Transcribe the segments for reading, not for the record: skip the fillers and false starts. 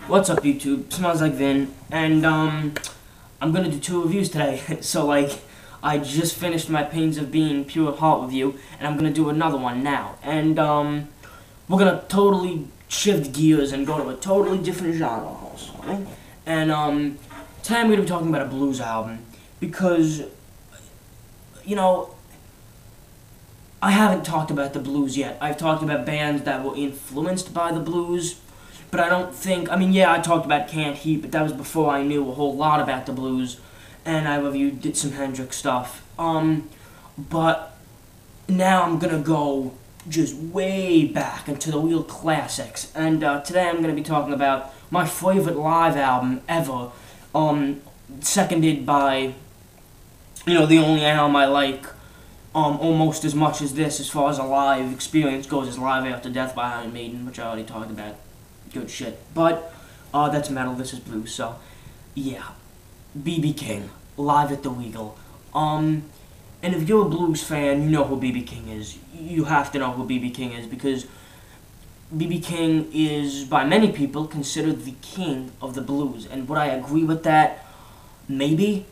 What's up, YouTube? Smells like Vin, and I'm gonna do 2 reviews today. So, like, I just finished my Pains of Being Pure Heart review, and I'm gonna do another one now. And we're gonna totally shift gears and go to a totally different genre, also. Right? And today I'm gonna be talking about a blues album because, you know, I haven't talked about the blues yet. I've talked about bands that were influenced by the blues. But I don't think, yeah, I talked about Can't Heat, but that was before I knew a whole lot about the blues, and I did some Hendrix stuff. But now I'm gonna go just way back into the real classics, and today I'm gonna be talking about my favorite live album ever, seconded by, the only album I like, almost as much as this, as far as a live experience goes, is Live After Death by Iron Maiden, which I already talked about. Good shit. But, that's metal, this is blues, so, yeah. B.B. King, live at the Regal. And if you're a blues fan, you know who B.B. King is. You have to know who B.B. King is, because B.B. King is, by many people, considered the king of the blues. And would I agree with that? Maybe.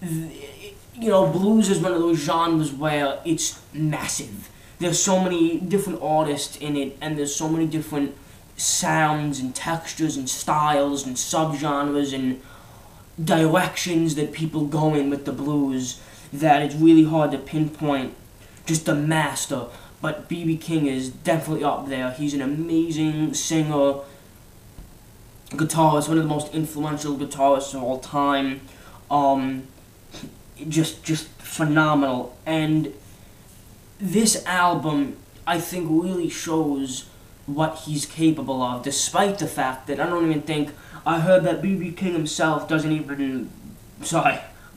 Blues is one of those genres where it's massive. There's so many different artists in it, and there's so many different sounds and textures and styles and subgenres and directions that people go in with the blues that it's really hard to pinpoint just a master. But B.B. King is definitely up there. He's an amazing singer, guitarist, one of the most influential guitarists of all time. Just phenomenal. And this album, I think, really shows what he's capable of, despite the fact that I heard that B.B. King himself doesn't even,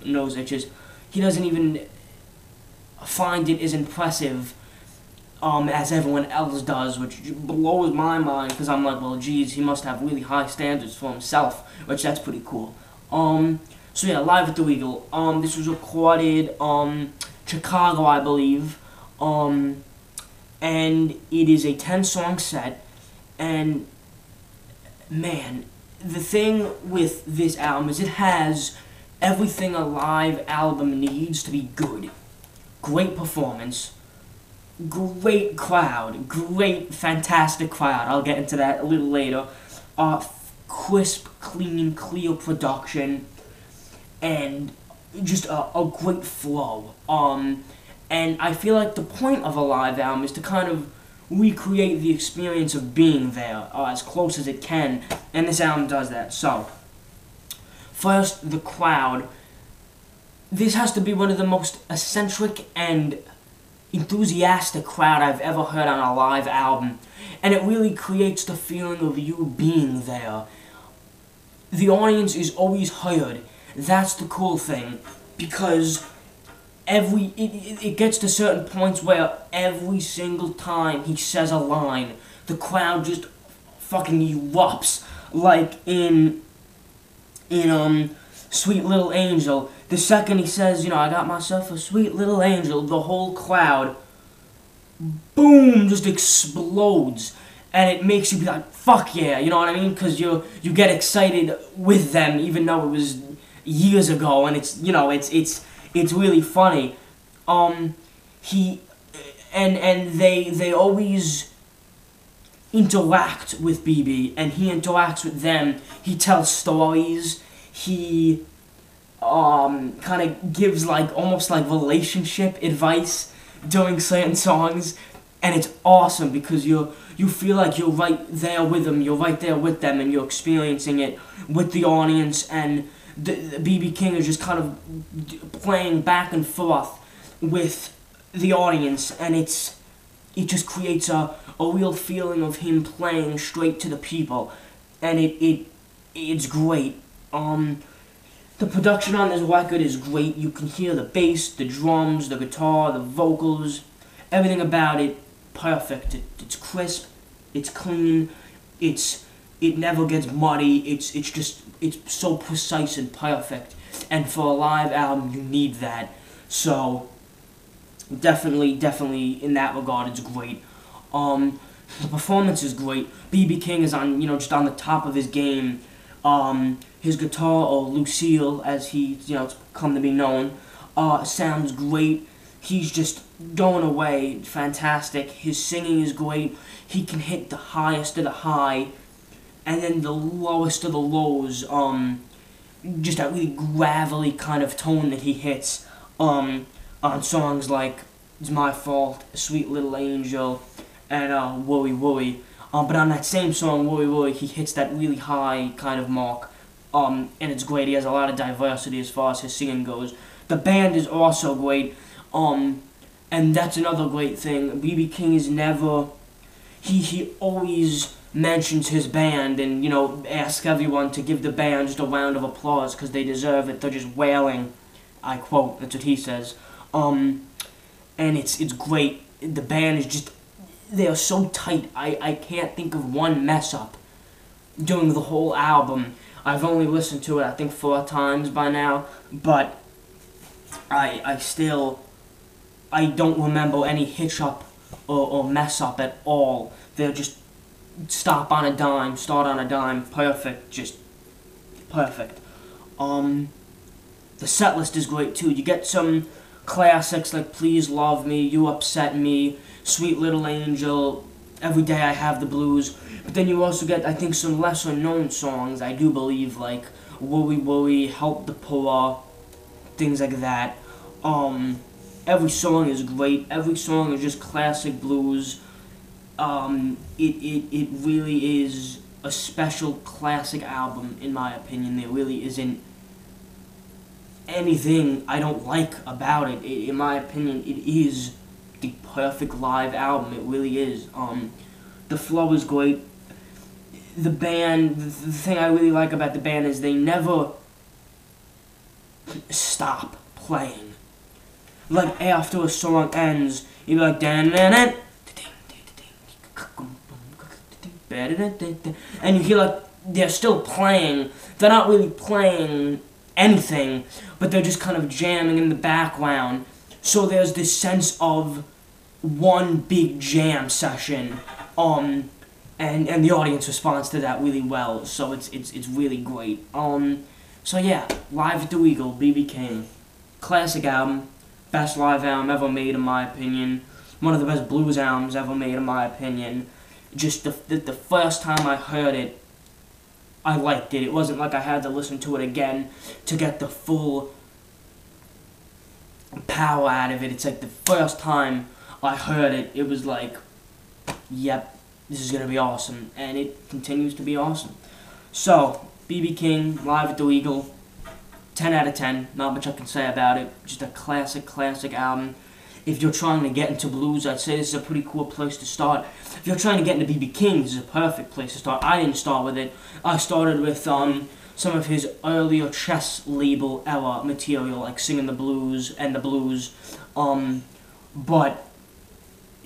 nose itches, he doesn't even find it as impressive as everyone else does, which blows my mind, because I'm like, well, geez, he must have really high standards for himself, which that's pretty cool. So yeah, Live at the Regal. This was recorded Chicago, I believe. And it is a 10-song set, and man, the thing with this album is it has everything a live album needs to be good. Great performance, great crowd, fantastic crowd, I'll get into that a little later, crisp, clean, clear production, and just a great flow. And I feel like the point of a live album is to kind of recreate the experience of being there as close as it can, and this album does that. So, first, the crowd. This has to be one of the most eccentric and enthusiastic crowd I've ever heard on a live album, and it really creates the feeling of you being there. The audience is always hired. That's the cool thing, because it gets to certain points where every single time he says a line, the crowd just fucking erupts. Like in Sweet Little Angel, the second he says, I got myself a sweet little angel, the whole crowd, boom, just explodes. And it makes you be like, fuck yeah, you know what I mean? Because you get excited with them, even though it was years ago, and it's really funny. They always interact with BB, and he interacts with them. He tells stories. He kind of gives almost like relationship advice during certain songs, and it's awesome because you feel like you're right there with them. You're right there with them, and you're experiencing it with the audience. And the B.B. King is just kind of playing back and forth with the audience, and it just creates a real feeling of him playing straight to the people, and it's great. The production on this record is great. You can hear the bass, the drums, the guitar, the vocals, everything about it perfect. It's crisp, it's clean, it never gets muddy. It's so precise and perfect, and for a live album you need that. So definitely in that regard it's great. The performance is great. B.B. King is on, just on the top of his game. His guitar, or Lucille, as he, it's come to be known, sounds great. He's just going away, fantastic. His singing is great. He can hit the highest of the high, and then the lowest of the lows. Just that really gravelly kind of tone that he hits on songs like "It's My Fault," "Sweet Little Angel," and "Worry Worry." But on that same song, "Worry Worry," he hits that really high kind of mark, and it's great. He has a lot of diversity as far as his singing goes. The band is also great, and that's another great thing. B.B. King is never... He always mentions his band and, asks everyone to give the band just a round of applause because they deserve it. They're just wailing. I quote, that's what he says. And it's great. The band is just... They are so tight. I can't think of one mess up during the whole album. I've only listened to it, I think, 4 times by now, but I don't remember any hitch up or mess up at all. They're just stop on a dime, start on a dime, perfect, just perfect. The set list is great too. You get some classics like "Please Love Me," "You Upset Me," "Sweet Little Angel," "Every Day I Have the Blues," but then you also get, I think, some lesser known songs, I do believe, like "Worry Worry," "Help the Poor," things like that. Every song is great. Every song is just classic blues. It really is a special classic album, in my opinion. There really isn't anything I don't like about it. In my opinion, it is the perfect live album. It really is. The flow is great. The band, the thing I really like about the band is they never stop playing. Like, after a song ends, you're like, dan dan dan, and you hear like they're still playing. They're not really playing anything, but they're just kind of jamming in the background. So there's this sense of one big jam session, and the audience responds to that really well. So it's really great. So yeah, Live at the Regal, B.B. King, classic album, best live album ever made in my opinion. One of the best blues albums ever made in my opinion. Just the first time I heard it, I liked it. It wasn't like I had to listen to it again to get the full power out of it. It's like the first time I heard it, it was like, yep, this is going to be awesome. And it continues to be awesome. So, B.B. King, Live at the Regal, 10 out of 10. Not much I can say about it. Just a classic album. If you're trying to get into blues, I'd say this is a pretty cool place to start. If you're trying to get into B.B. King, this is a perfect place to start. I didn't start with it. I started with some of his earlier chess label era material, like Singing the Blues and the Blues. But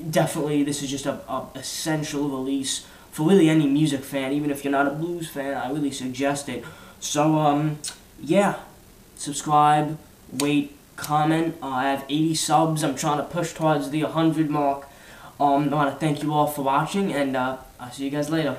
definitely, this is just a essential release for really any music fan. Even if you're not a blues fan, I really suggest it. So, yeah, subscribe, wait, comment. I have 80 subs. I'm trying to push towards the 100 mark. I want to thank you all for watching, and I'll see you guys later.